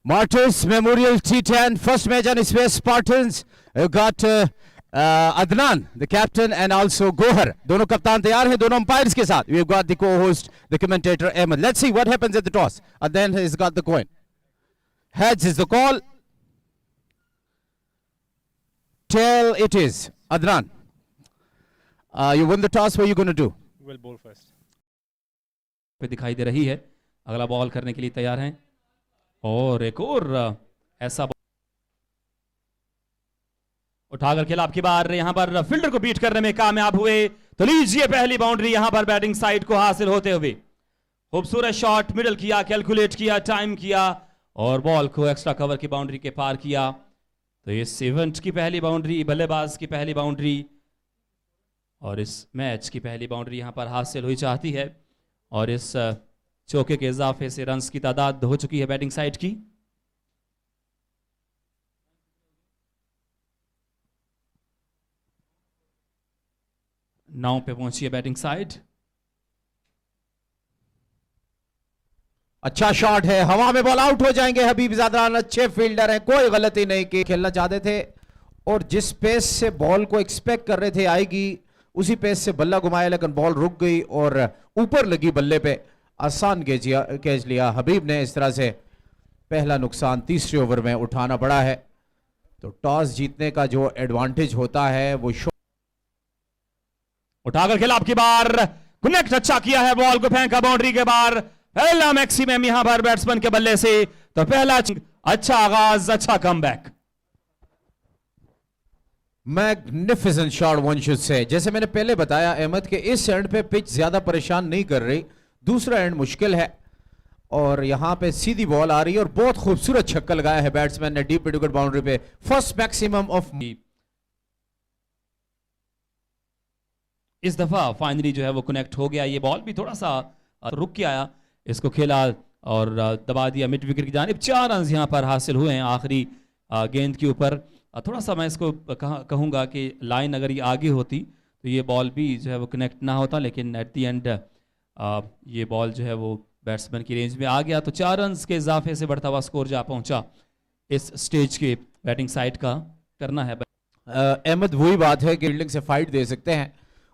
Martyrs Memorial T10 first match on Space Spartans. You've got Adnan, the captain, and also Gohar. दोनों कप्तान तैयार हैं दोनों umpires के साथ. We've got the co-host, the commentator Ahmed. Let's see what happens at the toss. Adnan has got the coin. Heads is the call. Tail it is. Adnan, you win the toss. What are you going to do? We'll bowl first. पे दिखाई दे रही है. अगला ball करने के लिए तैयार हैं और एक और ऐसा उठाकर खेला आपकी बार. यहां पर फील्डर को बीट करने में कामयाब हुए. तो लीजिए पहली बाउंड्री यहां पर बैटिंग साइड को हासिल होते हुए. खूबसूरत शॉट मिडल किया, कैलकुलेट किया, टाइम किया और बॉल को एक्स्ट्रा कवर की बाउंड्री के पार किया. तो इस इवेंट की पहली बाउंड्री, बल्लेबाज की पहली बाउंड्री और इस मैच की पहली बाउंड्री यहां पर हासिल हुई चाहती है. और इस चौके के इजाफे से रन्स की तादाद हो चुकी है बैटिंग साइड की. नाव पे पहुंची है बैटिंग साइड. अच्छा शॉट है, हवा में बॉल आउट हो जाएंगे. हबीब ज़ादरान अच्छे फील्डर हैं, कोई गलती नहीं की. खेलना चाहते थे और जिस पेस से बॉल को एक्सपेक्ट कर रहे थे आएगी उसी पेस से बल्ला घुमाया, लेकिन बॉल रुक गई और ऊपर लगी बल्ले पे. आसान कैच लिया हबीब ने. इस तरह से पहला नुकसान तीसरे ओवर में उठाना पड़ा है. तो टॉस जीतने का जो एडवांटेज होता है वो उठाकर खेला आपकी बार. कनेक्ट अच्छा किया है, बॉल को फेंका बाउंड्री के बाहर. पहला मैक्सिमम यहां पर बैट्समैन के बल्ले से. तो पहला अच्छा आगाज, अच्छा comeback. Magnificent shot one should say. जैसे मैंने पहले बताया अहमद के इस एंड पे पिच ज्यादा परेशान नहीं कर रही, दूसरा एंड मुश्किल है और यहां पे सीधी बॉल आ रही है और बहुत खूबसूरत छक्का लगाया है बैट्समैन ने डीप मिड विकेट बाउंड्री पे. First maximum of. इस दफा फाइनली जो है वो कनेक्ट हो गया. ये बॉल भी थोड़ा सा रुक के आया, इसको खेला और दबा दिया मिड विकेट की जानिब. 4 रन यहां पर हासिल हुए हैं आखिरी गेंद के ऊपर. थोड़ा सा मैं इसको कहूंगा कि लाइन अगर ये आगे होती तो ये बॉल भी जो है वो कनेक्ट ना होता, लेकिन एट दी एंड ये बॉल जो है वो बैट्समैन की रेंज में आ गया. तो 4 रन के इजाफे से बढ़ता हुआ स्कोर जा पहुंचा इस स्टेज के बैटिंग साइड का करना है. अहमद वही बात है कि फील्डिंग से फाइट दे सकते हैं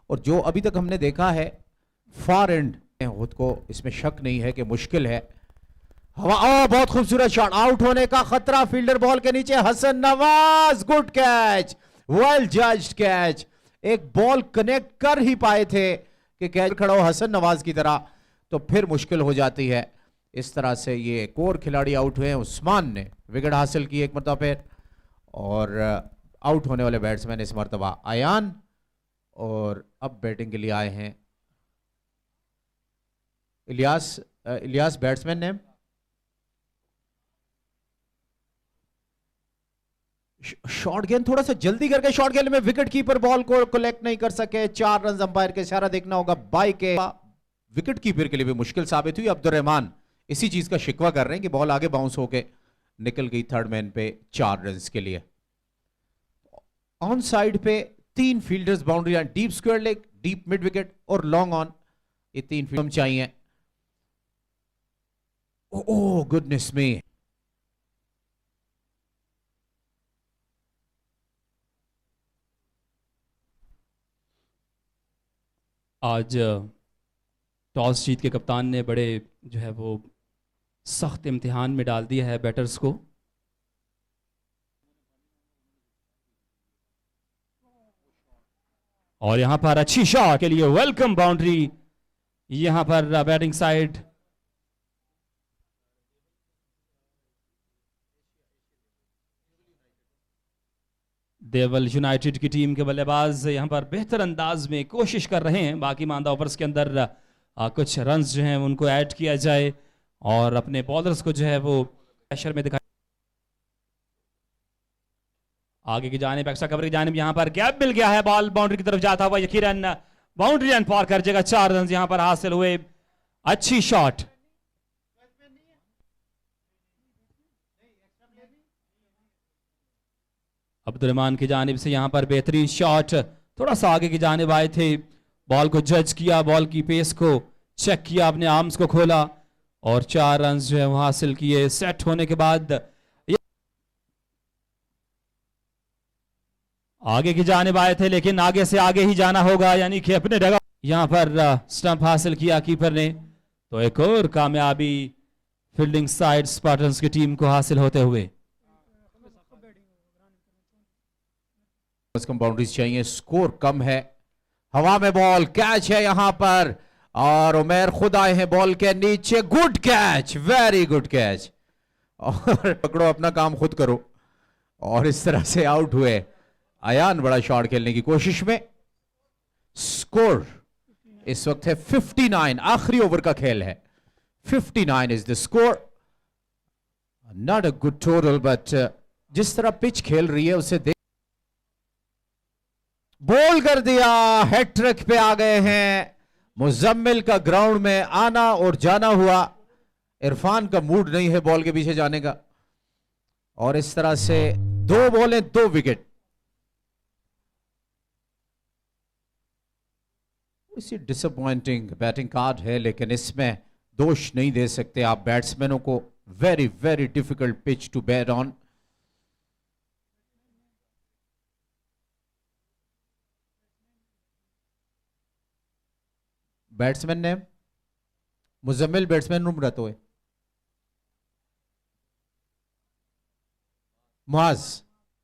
और जो अभी तक हमने देखा है फार एंड खुद को इसमें शक नहीं है कि मुश्किल है. हवा बहुत खूबसूरत शॉट, आउट होने का खतरा फील्डर बॉल के नीचे. Hasan Nawaz good catch, well judged catch. एक बॉल कनेक्ट कर ही पाए थे कि कैच खड़ा हो हसन नवाज की तरह, तो फिर मुश्किल हो जाती है. इस तरह से ये एक और खिलाड़ी आउट हुए हैं. उस्मान ने विकेट हासिल की एक मरतबा फिर और आउट होने वाले बैट्समैन इस मरतबा आयान और अब बैटिंग के लिए आए हैं इलियास बैट्समैन ने. शॉर्ट गेंद थोड़ा सा जल्दी करके शॉर्ट गेंद में विकेट कीपर बॉल को कलेक्ट नहीं कर सके. 4 रन अंपायर के इशारा देखना होगा बाई के. विकेट कीपर के लिए भी मुश्किल साबित हुई. अब्दुर्रहमान इसी चीज का शिकवा कर रहे हैं कि बॉल आगे बाउंस होके निकल गई थर्ड मैन पे 4 रन के लिए. ऑन साइड पे 3 fielders boundary, deep square leg, deep mid wicket और लॉन्ग ऑन, ये 3 फील्ड चाहिए. ओह गुडनेस मी. आज टॉस जीत के कप्तान ने बड़े जो है वो सख्त इम्तिहान में डाल दिया है बैटर्स को. और यहां पर अच्छी शॉट के लिए वेलकम बाउंड्री यहां पर बैटिंग साइड. देवल यूनाइटेड की टीम के बल्लेबाज यहां पर बेहतर अंदाज में कोशिश कर रहे हैं. बाकी मांदा ओवर्स के अंदर कुछ रन्स जो हैं उनको ऐड किया जाए और अपने बॉलर्स को जो है वो प्रेशर में दिखाए. आगे की जानिब एक्स्ट्रा कवर की जानिब यहां पर गैप मिल गया है. बॉल बाउंड्री की तरफ जाता हुआ यकीनन बाउंड्री लाइन पार कर जाएगा. 4 रन यहां पर हासिल हुए. अच्छी शॉट. अब्दुर्रहमान की जानिब से यहां पर बेहतरीन शॉट. थोड़ा सा आगे की जानिब आए थे, बॉल को जज किया, बॉल की पेस को चेक किया, अपने आर्म्स को खोला और 4 रन जो है वो हासिल किए। सेट होने के बाद आगे की जानिब आए थे, लेकिन आगे से आगे ही जाना होगा, यानी कि अपने जगह यहां पर स्टंप हासिल किया कीपर ने। तो एक और कामयाबी फील्डिंग साइड स्पार्टन्स की टीम को हासिल होते हुए। कम बाउंड्रीज चाहिए, स्कोर कम है। हवा में बॉल, कैच है यहां पर, और उमेर खुद आए हैं बॉल के नीचे। Good catch, very good catch. और पकड़ो, अपना काम खुद करो। और इस तरह से आउट हुए। अयान बड़ा शॉट खेलने की कोशिश में। स्कोर इस वक्त है 59, आखिरी ओवर का खेल है। 59 is the score. Not a good total, but जिस तरह पिच खेल रही है उसे देख। बॉल कर दिया, हैट्रिक पे आ गए हैं। मुजम्मिल का ग्राउंड में आना और जाना हुआ। इरफान का मूड नहीं है बॉल के पीछे जाने का। और इस तरह से 2 बॉलें 2 विकेट। इसी डिसअपॉइंटिंग बैटिंग कार्ड है, लेकिन इसमें दोष नहीं दे सकते आप बैट्समैनों को। Very very difficult pitch to bat on. Batsman ने मुजम्मिल बैट्समैन रूम रहते हुए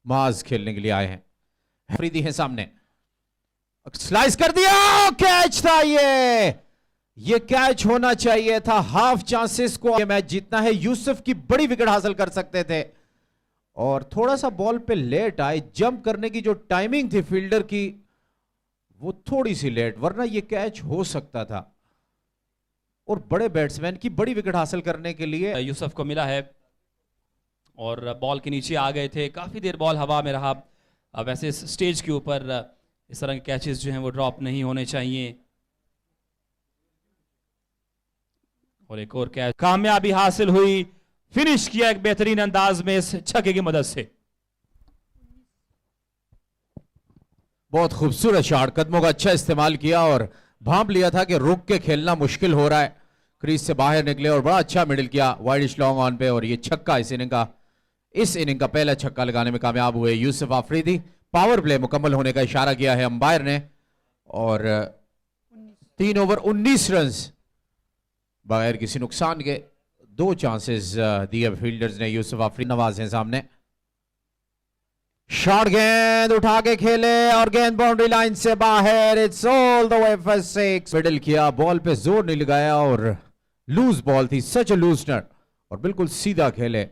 माज खेलने के लिए आए हैं। अफरीदी है सामने, स्लाइस कर दिया, कैच था ये कैच होना चाहिए था। हाफ चांसेस को ये मैच जीतना है। यूसुफ की बड़ी विकेट हासिल कर सकते थे, और थोड़ा सा बॉल पे लेट आए। जंप करने की जो टाइमिंग थी फील्डर की, वो थोड़ी सी लेट, वरना ये कैच हो सकता था। और बड़े बैट्समैन की बड़ी विकेट हासिल करने के लिए यूसुफ को मिला है, और बॉल के नीचे आ गए थे। काफी देर बॉल हवा में रहा। वैसे इस स्टेज के ऊपर इस तरह के कैचेस जो हैं वो ड्रॉप नहीं होने चाहिए। और एक और कैच, कामयाबी हासिल हुई। फिनिश किया एक बेहतरीन अंदाज में इस छक्के की मदद से। बहुत खूबसूरत शॉट, कदमों का अच्छा इस्तेमाल किया और भांप लिया था कि रुक के खेलना मुश्किल हो रहा है। क्रीज से बाहर निकले और बड़ा अच्छा मिडिल किया वाइडिश लॉन्ग ऑन पे, और ये छक्का इस इनिंग का पहला छक्का लगाने में कामयाब हुए यूसुफ आफरीदी। पावर प्ले मुकम्मल होने का इशारा किया है अंपायर ने, और 3 ओवर 19 रन बगैर किसी नुकसान के 2 चांसेस दिए फील्डर्स ने। यूसुफ आफरीदी, नवाज हैं सामने। शॉट, गेंद उठा के खेले और गेंद बाउंड्री लाइन से बाहर। It's all the way for 6। Middle किया, बॉल पे जोर नहीं लगाया, और लूज बॉल थी, सच अ लूजनर, और बिल्कुल सीधा खेले।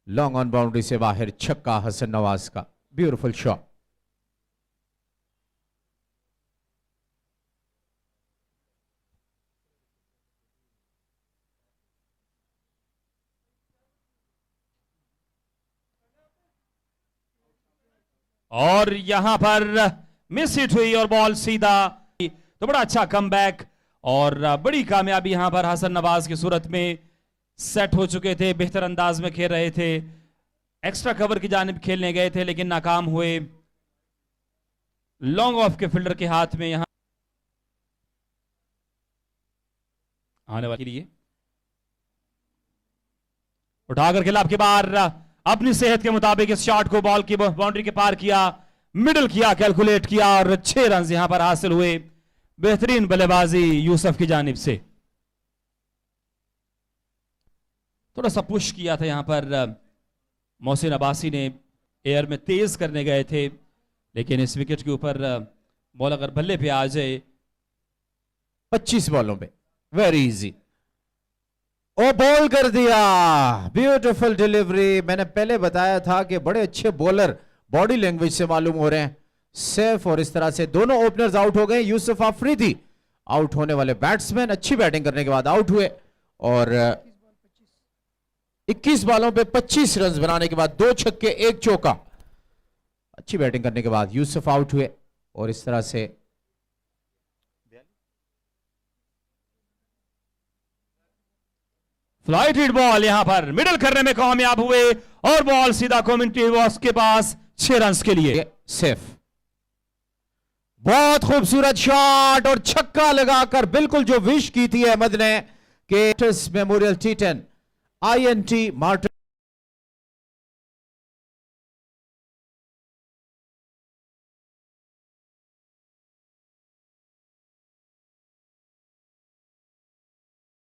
लॉन्ग ऑन बाउंड्री से बाहर छक्का हसन नवाज का, ब्यूटीफुल शॉट। और यहां पर मिस हिट हुई और बॉल सीधा। तो बड़ा अच्छा कमबैक और बड़ी कामयाबी यहां पर हसन नवाज की सूरत में। सेट हो चुके थे, बेहतर अंदाज में खेल रहे थे, एक्स्ट्रा कवर की जानिब खेलने गए थे, लेकिन नाकाम हुए। लॉन्ग ऑफ के फील्डर के हाथ में यहां आने वाले लिए उठाकर खिलाफ के बार अपनी सेहत के मुताबिक इस शॉट को बॉल की बाउंड्री के पार किया, मिडिल किया, कैलकुलेट किया, और 6 रन यहां पर हासिल हुए। बेहतरीन बल्लेबाजी यूसुफ की जानिब से। थोड़ा सा पुश किया था यहां पर मोहसिन अब्बासी ने, एयर में तेज करने गए थे, लेकिन इस विकेट के ऊपर बॉल अगर बल्ले पे आ जाए 25 बॉलों पे, वेरी इजी। ओ बॉल कर दिया, ब्यूटीफुल डिलीवरी। मैंने पहले बताया था कि बड़े अच्छे बॉलर बॉडी लैंग्वेज से मालूम हो रहे हैं। सेफ, और इस तरह से दोनों ओपनर्स आउट हो गए। यूसुफ आफरीदी आउट होने वाले बैट्समैन अच्छी बैटिंग करने के बाद आउट हुए, और 21 बॉलों पे 25 रन बनाने के बाद 2 छक्के 1 चौका, अच्छी बैटिंग करने के बाद यूसुफ आउट हुए। और इस तरह से फ्लाइट हिट बॉल यहां पर मिडिल करने में कामयाब हुए, और बॉल सीधा कम्युनिटी बॉक्स के पास 6 रन के लिए सेफ। बहुत खूबसूरत शॉट और छक्का लगाकर बिल्कुल जो विश की थी अहमद ने Gators Memorial T10 INT Martin